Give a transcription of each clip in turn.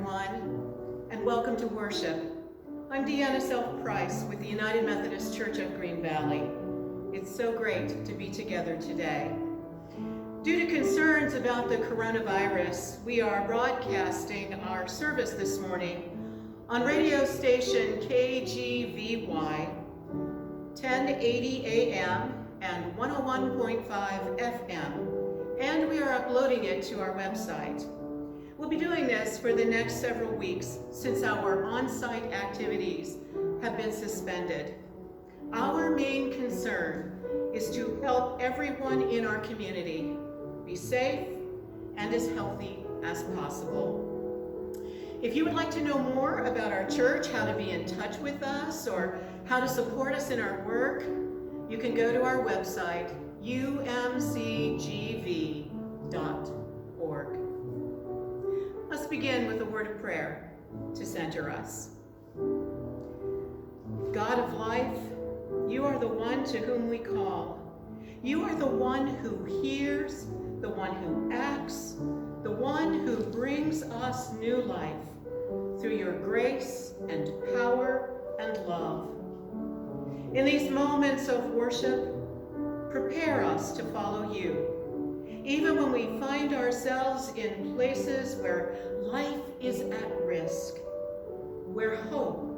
everyone, and welcome to worship. I'm Deanna Self-Price with the United Methodist Church of Green Valley. It's so great to be together today. Due to concerns about the coronavirus, we are broadcasting our service this morning on radio station KGVY, 1080 AM and 101.5 FM, and we are uploading it to our website. We'll be doing this for the next several weeks since our on-site activities have been suspended. Our main concern is to help everyone in our community be safe and as healthy as possible. If you would like to know more about our church, how to be in touch with us, or how to support us in our work, you can go to our website, umcgv.org. Let's begin with a word of prayer to center us. God of life, you are the one to whom we call. You are the one who hears, the one who acts, the one who brings us new life through your grace and power and love. In these moments of worship, prepare us to follow you. Even when we find ourselves in places where life is at risk, where hope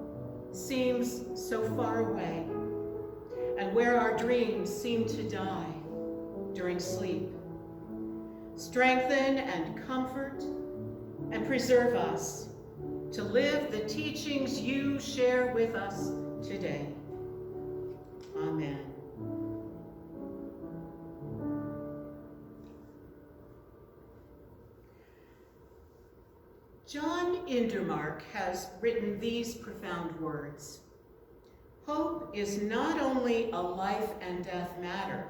seems so far away, and where our dreams seem to die during sleep. Strengthen and comfort and preserve us to live the teachings you share with us today. Amen. John Indermark has written these profound words. Hope is not only a life and death matter.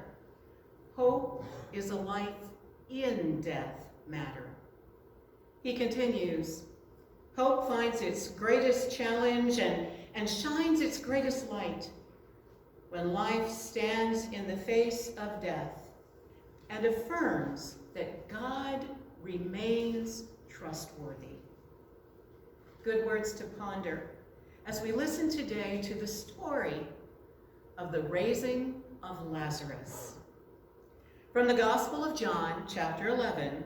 Hope is a life in death matter. He continues, hope finds its greatest challenge and shines its greatest light when life stands in the face of death and affirms that God remains trustworthy. Good words to ponder as we listen today to the story of the raising of Lazarus. From the Gospel of John, chapter 11,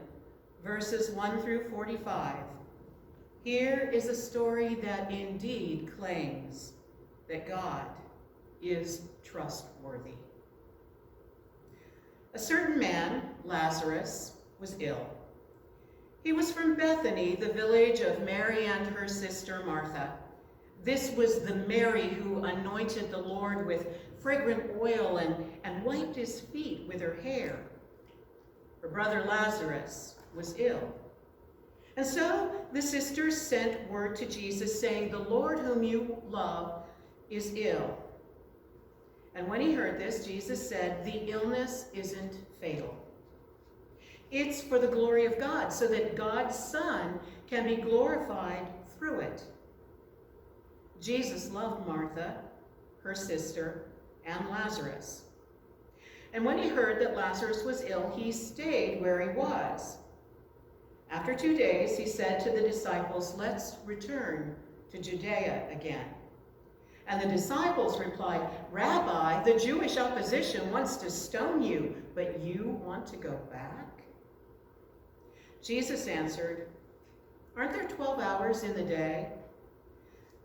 verses 1 through 45, here is a story that indeed claims that God is trustworthy. A certain man, Lazarus, was ill. He was from Bethany, the village of Mary and her sister Martha. This was the Mary who anointed the Lord with fragrant oil and wiped his feet with her hair. Her brother Lazarus was ill. And so the sisters sent word to Jesus saying, the Lord whom you love is ill. And when he heard this, Jesus said, the illness isn't fatal. It's for the glory of God, so that God's Son can be glorified through it. Jesus loved Martha, her sister, and Lazarus. And when he heard that Lazarus was ill, he stayed where he was. After 2 days, he said to the disciples, let's return to Judea again. And the disciples replied, Rabbi, the Jewish opposition wants to stone you, but you want to go back? Jesus answered, aren't there 12 hours in the day?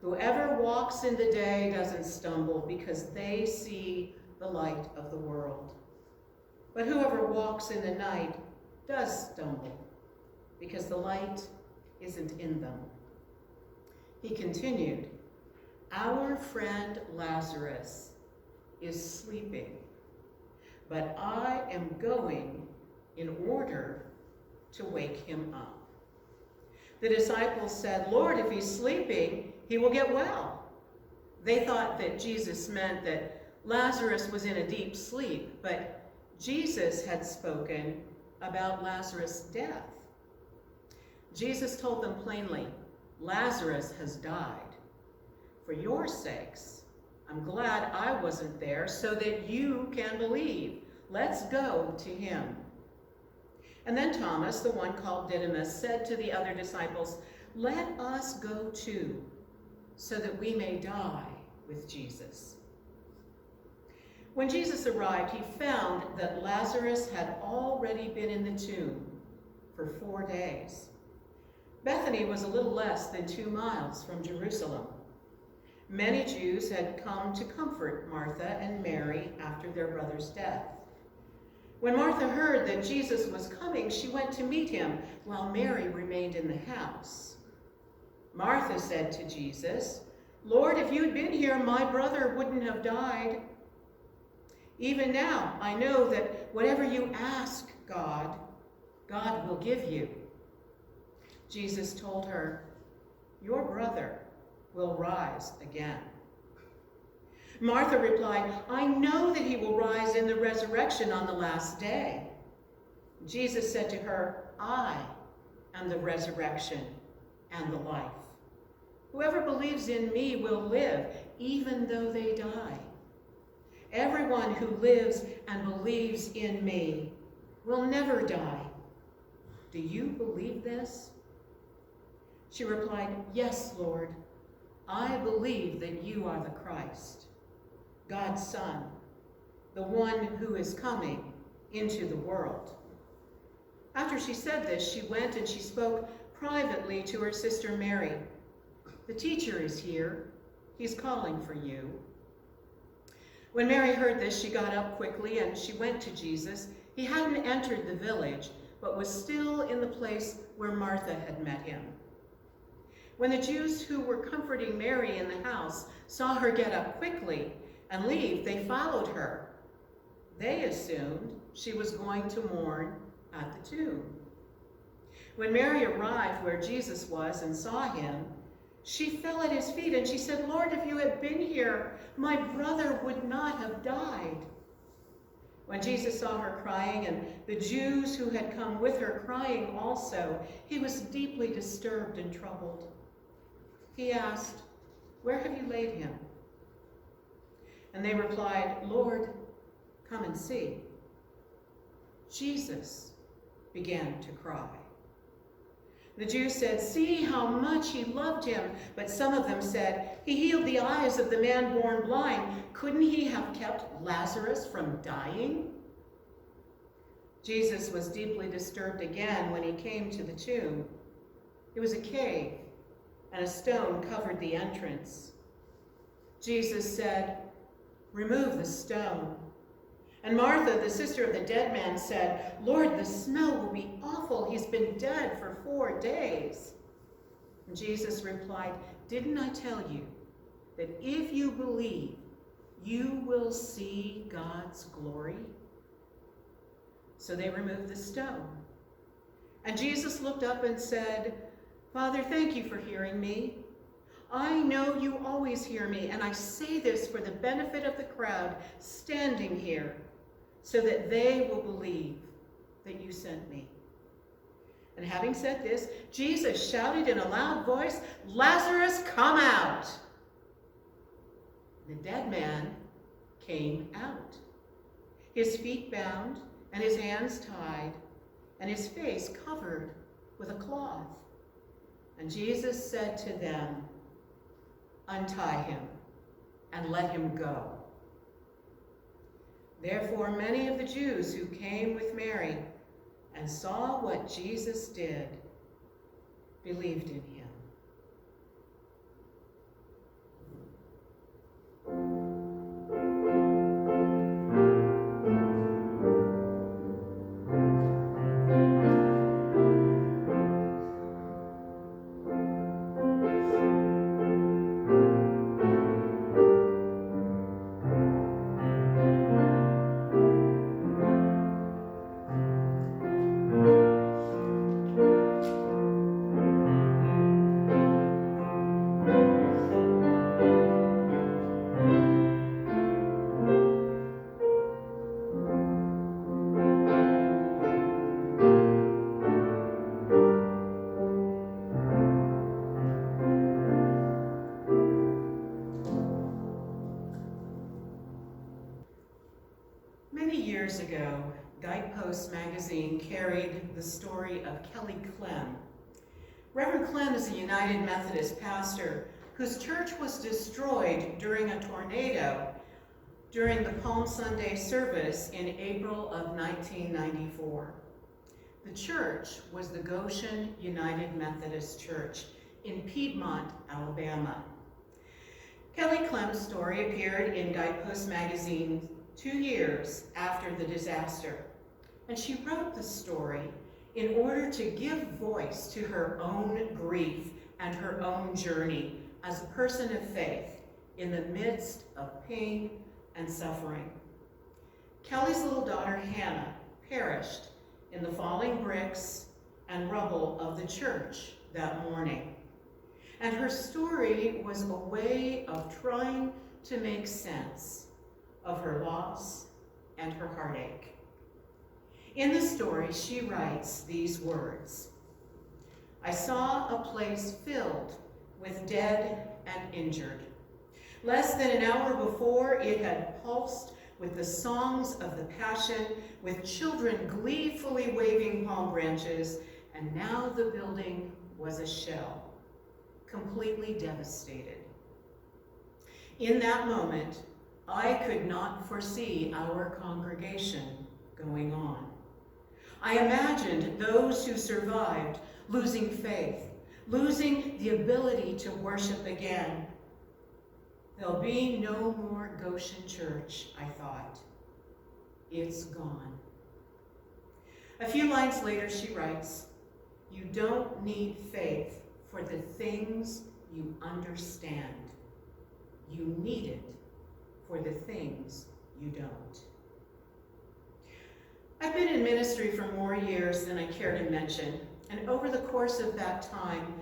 Whoever walks in the day doesn't stumble because they see the light of the world. But whoever walks in the night does stumble because the light isn't in them. He continued, our friend Lazarus is sleeping, but I am going in order to wake him up. The disciples said, Lord, if he's sleeping, he will get well. They thought that Jesus meant that Lazarus was in a deep sleep, but Jesus had spoken about Lazarus' death. Jesus told them plainly, Lazarus has died. For your sakes, I'm glad I wasn't there so that you can believe. Let's go to him. And then Thomas, the one called Didymus, said to the other disciples, let us go too, so that we may die with Jesus." When Jesus arrived, he found that Lazarus had already been in the tomb for 4 days. Bethany was a little less than 2 miles from Jerusalem. Many Jews had come to comfort Martha and Mary after their brother's death. When Martha heard that Jesus was coming, she went to meet him, while Mary remained in the house. Martha said to Jesus, "Lord, if you had been here, my brother wouldn't have died. Even now, I know that whatever you ask God, God will give you." Jesus told her, "Your brother will rise again." Martha replied, "I know that he will rise in the resurrection on the last day." Jesus said to her, "I am the resurrection and the life. Whoever believes in me will live, even though they die. Everyone who lives and believes in me will never die. Do you believe this?" She replied, "Yes, Lord. I believe that you are the Christ, God's Son, the one who is coming into the world." After she said this, she went and she spoke privately to her sister Mary. "The teacher is here. He's calling for you." When Mary heard this, she got up quickly and she went to Jesus. He hadn't entered the village, but was still in the place where Martha had met him. When the Jews who were comforting Mary in the house saw her get up quickly and leave, they followed her. They assumed she was going to mourn at the tomb. When Mary arrived where Jesus was and saw him, she fell at his feet and she said, "Lord, if you had been here, my brother would not have died." When Jesus saw her crying and the Jews who had come with her crying also, he was deeply disturbed and troubled. He asked, "Where have you laid him?" And they replied, "Lord, come and see." Jesus began to cry. The Jews said, "See how much he loved him." But some of them said, "He healed the eyes of the man born blind. Couldn't he have kept Lazarus from dying?" Jesus was deeply disturbed again when he came to the tomb. It was a cave, and a stone covered the entrance. Jesus said, "Remove the stone." And Martha, the sister of the dead man, said, "Lord, the smell will be awful. He's been dead for 4 days." And Jesus replied, "Didn't I tell you that if you believe, you will see God's glory?" So they removed the stone. And Jesus looked up and said, "Father, thank you for hearing me. I know you always hear me, and I say this for the benefit of the crowd standing here, so that they will believe that you sent me." And having said this, Jesus shouted in a loud voice, "Lazarus, come out!" The dead man came out, his feet bound and his hands tied, and his face covered with a cloth. And Jesus said to them, "Untie him and let him go." Therefore, many of the Jews who came with Mary and saw what Jesus did believed in him. Many years ago, Guidepost magazine carried the story of Kelly Clem. Reverend Clem is a United Methodist pastor whose church was destroyed during a tornado during the Palm Sunday service in April of 1994. The church was the Goshen United Methodist Church in Piedmont, Alabama. Kelly Clem's story appeared in Guidepost magazine 2 years after the disaster, and she wrote the story in order to give voice to her own grief and her own journey as a person of faith in the midst of pain and suffering. Kelly's little daughter, Hannah, perished in the falling bricks and rubble of the church that morning. And her story was a way of trying to make sense of her loss and her heartache. In the story, she writes these words: "I saw a place filled with dead and injured. Less than an hour before, it had pulsed with the songs of the Passion, with children gleefully waving palm branches, and now the building was a shell, completely devastated. In that moment, I could not foresee our congregation going on. I imagined those who survived losing faith, losing the ability to worship again. There'll be no more Goshen Church, I thought. It's gone." A few lines later, she writes, "You don't need faith for the things you understand. You need it for the things you don't." I've been in ministry for more years than I care to mention, and over the course of that time,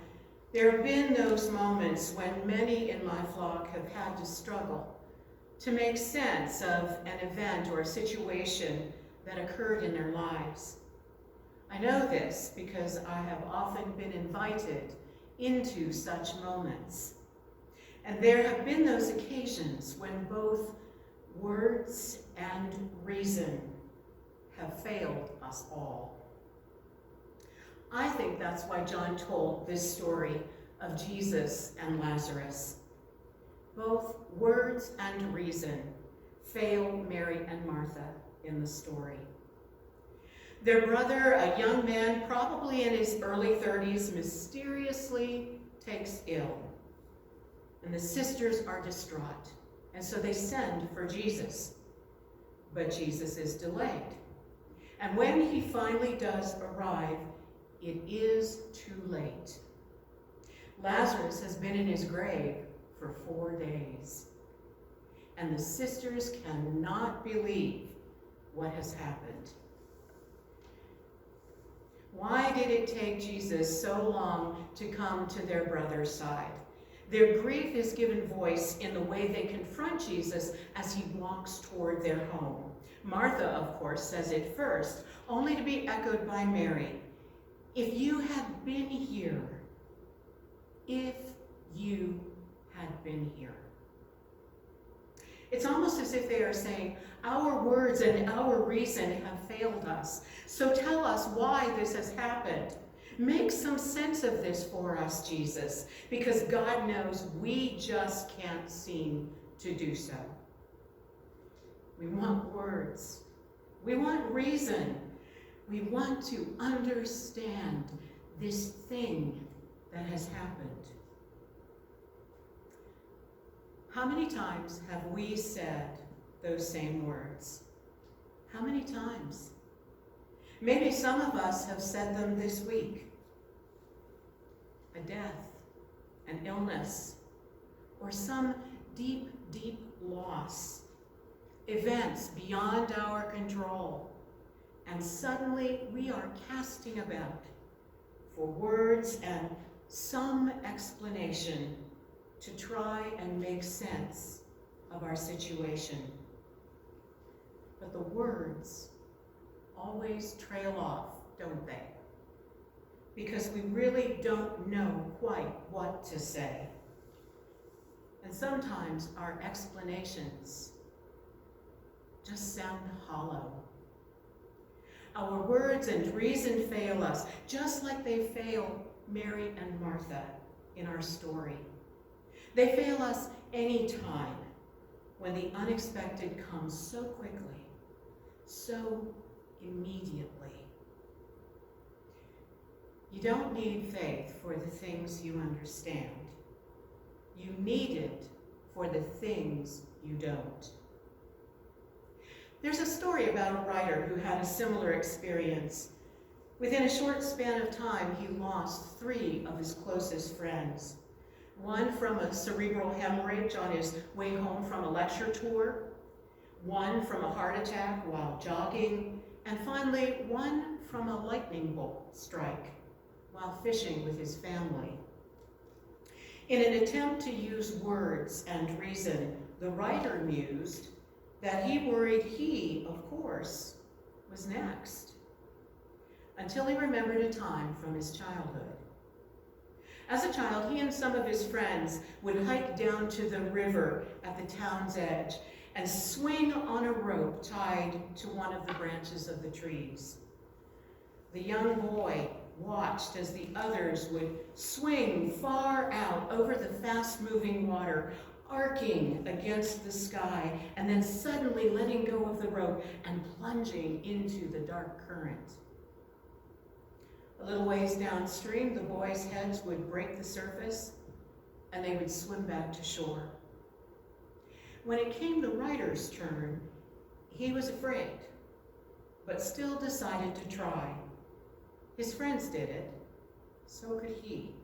there have been those moments when many in my flock have had to struggle to make sense of an event or a situation that occurred in their lives. I know this because I have often been invited into such moments. And there have been those occasions when both words and reason have failed us all. I think that's why John told this story of Jesus and Lazarus. Both words and reason fail Mary and Martha in the story. Their brother, a young man probably in his early 30s, mysteriously takes ill. And the sisters are distraught, and so they send for Jesus. But Jesus is delayed. And when he finally does arrive, it is too late. Lazarus has been in his grave for 4 days, and the sisters cannot believe what has happened. Why did it take Jesus so long to come to their brother's side? Their grief is given voice in the way they confront Jesus as he walks toward their home. Martha, of course, says it first, only to be echoed by Mary. "If you had been here, if you had been here." It's almost as if they are saying, our words and our reason have failed us. So tell us why this has happened. Make some sense of this for us, Jesus, because God knows we just can't seem to do so. We want words. We want reason. We want to understand this thing that has happened. How many times have we said those same words? How many times? Maybe some of us have said them this week. A death, an illness, or some deep, deep loss. Events beyond our control. And suddenly we are casting about for words and some explanation to try and make sense of our situation. But the words always trail off, don't they? Because we really don't know quite what to say. And sometimes our explanations just sound hollow. Our words and reason fail us, just like they fail Mary and Martha in our story. They fail us any time when the unexpected comes so quickly, so immediately. You don't need faith for the things you understand. You need it for the things you don't. There's a story about a writer who had a similar experience. Within a short span of time, he lost 3 of his closest friends. One from a cerebral hemorrhage on his way home from a lecture tour, one from a heart attack while jogging, and finally, one from a lightning bolt strike while fishing with his family. In an attempt to use words and reason, the writer mused that he worried he, of course, was next, until he remembered a time from his childhood. As a child, he and some of his friends would hike down to the river at the town's edge and swing on a rope tied to one of the branches of the trees. The young boy watched as the others would swing far out over the fast-moving water, arcing against the sky, and then suddenly letting go of the rope and plunging into the dark current. A little ways downstream, the boys' heads would break the surface, and they would swim back to shore. When it came the writer's turn, he was afraid, but still decided to try. His friends did it, so could he.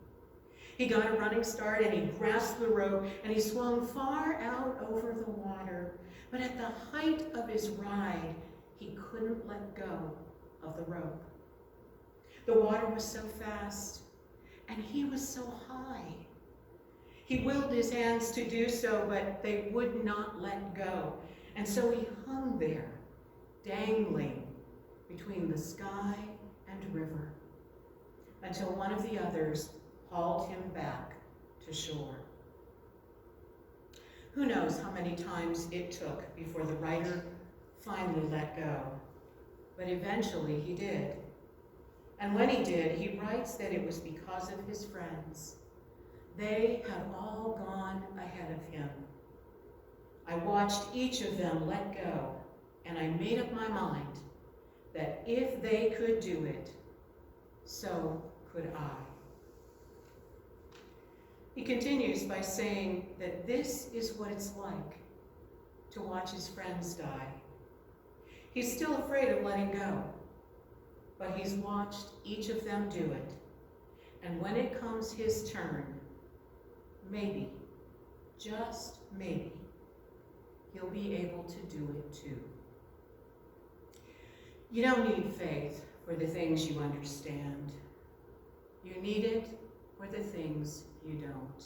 He got a running start and he grasped the rope and he swung far out over the water. But at the height of his ride, he couldn't let go of the rope. The water was so fast and he was so high. He willed his hands to do so, but they would not let go. And so he hung there, dangling between the sky and river, until one of the others hauled him back to shore. Who knows how many times it took before the writer finally let go, but eventually he did. And when he did, he writes that it was because of his friends. They had all gone ahead of him. I watched each of them let go, and I made up my mind that if they could do it, so could I. He continues by saying that this is what it's like to watch his friends die. He's still afraid of letting go, but he's watched each of them do it. And when it comes his turn, maybe, just maybe, he'll be able to do it too. You don't need faith for the things you understand. You need it for the things you don't.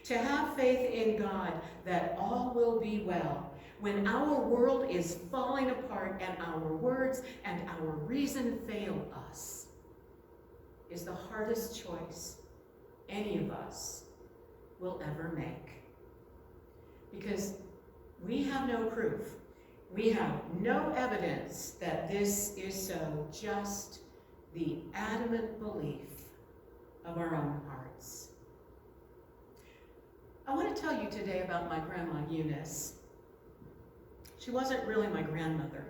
To have faith in God that all will be well when our world is falling apart and our words and our reason fail us is the hardest choice any of us will ever make. Because we have no proof. We have no evidence that this is so, just the adamant belief of our own hearts. I want to tell you today about my grandma Eunice. She wasn't really my grandmother.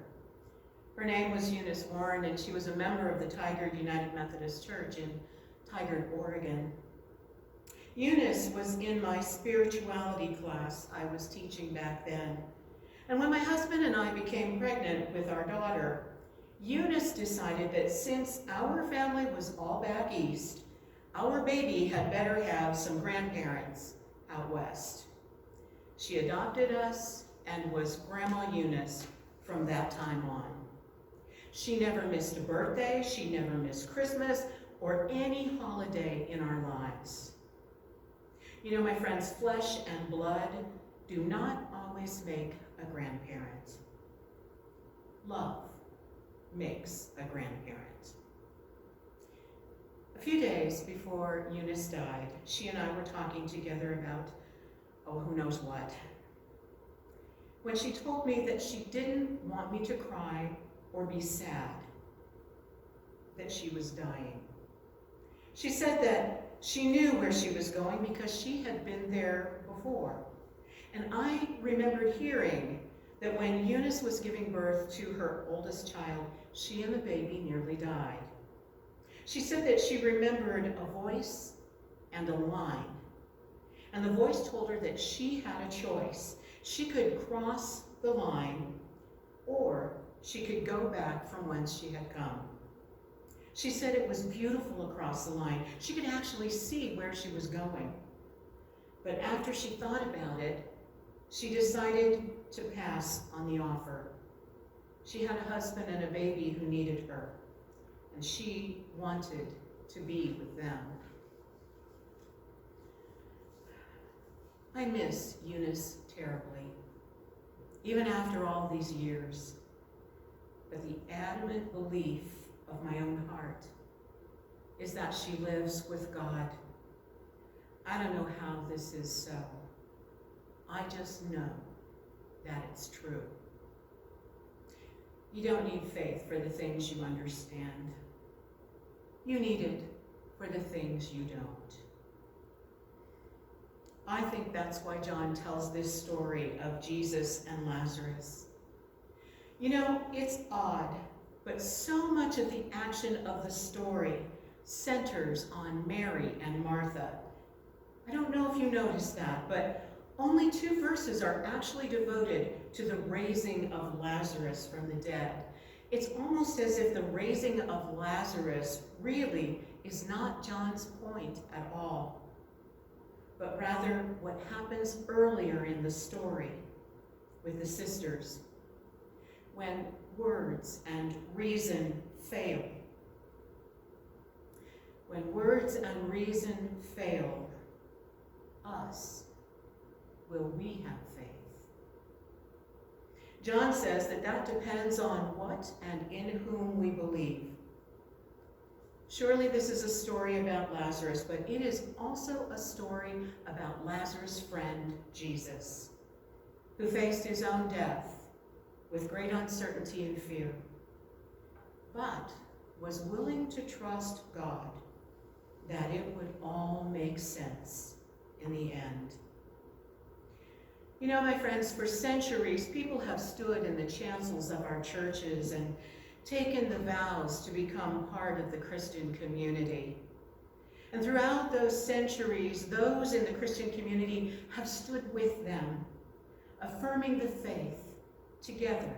Her name was Eunice Warren, and she was a member of the Tigard United Methodist Church in Tigard, Oregon. Eunice was in my spirituality class I was teaching back then. And when my husband and I became pregnant with our daughter, Eunice decided that since our family was all back east, our baby had better have some grandparents out west. She adopted us and was Grandma Eunice from that time on. She never missed a birthday, she never missed Christmas, or any holiday in our lives. You know, my friends, flesh and blood do not always make a grandparent. Love makes a grandparent. A few days before Eunice died, she and I were talking together about, who knows what. When she told me that she didn't want me to cry or be sad, that she was dying. She said that she knew where she was going because she had been there before. And I remembered hearing that when Eunice was giving birth to her oldest child, she and the baby nearly died. She said that she remembered a voice and a line. And the voice told her that she had a choice. She could cross the line, or she could go back from whence she had come. She said it was beautiful across the line. She could actually see where she was going. But after she thought about it, she decided to pass on the offer. She had a husband and a baby who needed her, and she wanted to be with them. I miss Eunice terribly, even after all these years. But the adamant belief of my own heart is that she lives with God. I don't know how this is so. I just know that it's true. You don't need faith for the things you understand. You need it for the things you don't. I think that's why John tells this story of Jesus and Lazarus. You know, it's odd, but so much of the action of the story centers on Mary and Martha. I don't know if you noticed that, but only 2 verses are actually devoted to the raising of Lazarus from the dead. It's almost as if the raising of Lazarus really is not John's point at all, but rather what happens earlier in the story with the sisters, when words and reason fail. When words and reason fail us, will we have faith? John says that depends on what and in whom we believe. Surely this is a story about Lazarus, but it is also a story about Lazarus' friend, Jesus, who faced his own death with great uncertainty and fear, but was willing to trust God that it would all make sense in the end. You know, my friends, for centuries, people have stood in the chancels of our churches and taken the vows to become part of the Christian community. And throughout those centuries, those in the Christian community have stood with them, affirming the faith together,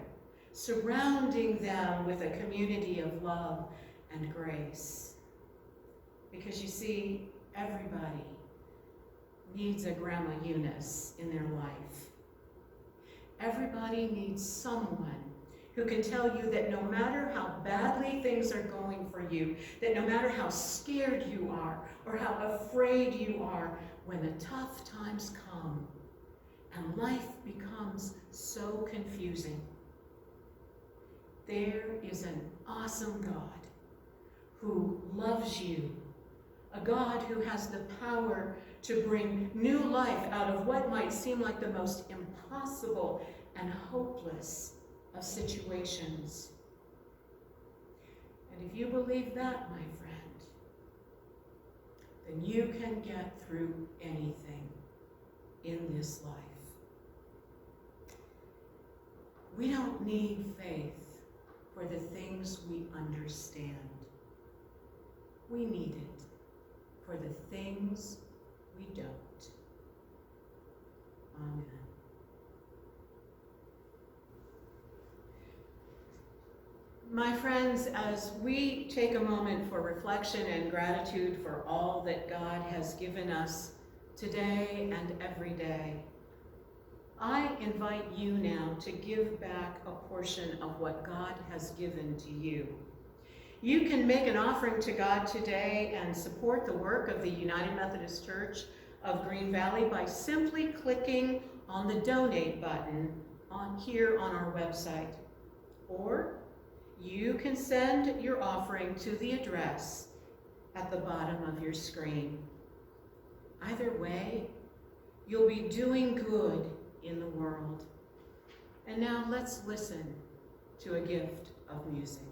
surrounding them with a community of love and grace. Because you see, everybody needs a Grandma Eunice in their life. Everybody needs someone who can tell you that no matter how badly things are going for you, that no matter how scared you are or how afraid you are, when the tough times come and life becomes so confusing, there is an awesome God who loves you, a God who has the power to bring new life out of what might seem like the most impossible and hopeless of situations. And if you believe that, my friend, then you can get through anything in this life. We don't need faith for the things we understand. We need it for the things we don't. Amen. My friends, as we take a moment for reflection and gratitude for all that God has given us today and every day, I invite you now to give back a portion of what God has given to you. You can make an offering to God today and support the work of the United Methodist Church of Green Valley by simply clicking on the donate button here on our website. Or you can send your offering to the address at the bottom of your screen. Either way, you'll be doing good in the world. And now let's listen to a gift of music.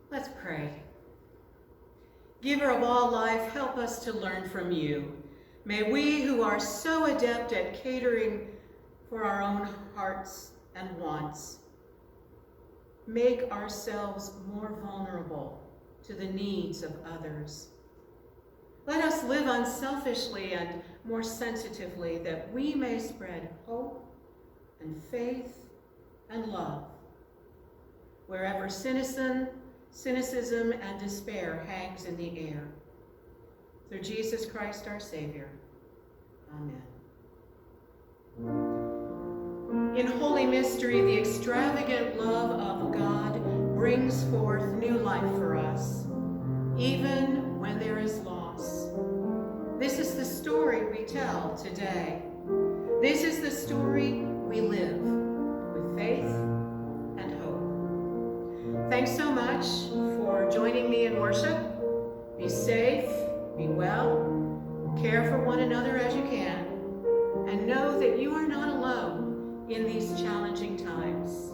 Let's pray. Giver of all life, help us to learn from you. May we who are so adept at catering for our own hearts and wants, make ourselves more vulnerable to the needs of others. Let us live unselfishly and more sensitively, that we may spread hope and faith and love wherever cynicism and despair hangs in the air. Through Jesus Christ our Savior. Amen. In holy mystery, the extravagant love of God brings forth new life for us, even when there is loss. This is the story we tell today. This is the story we live with faith and hope. Thanks so much for joining me in worship. Be safe, be well, care for one another as you can, and know that you are not alone in these challenging times.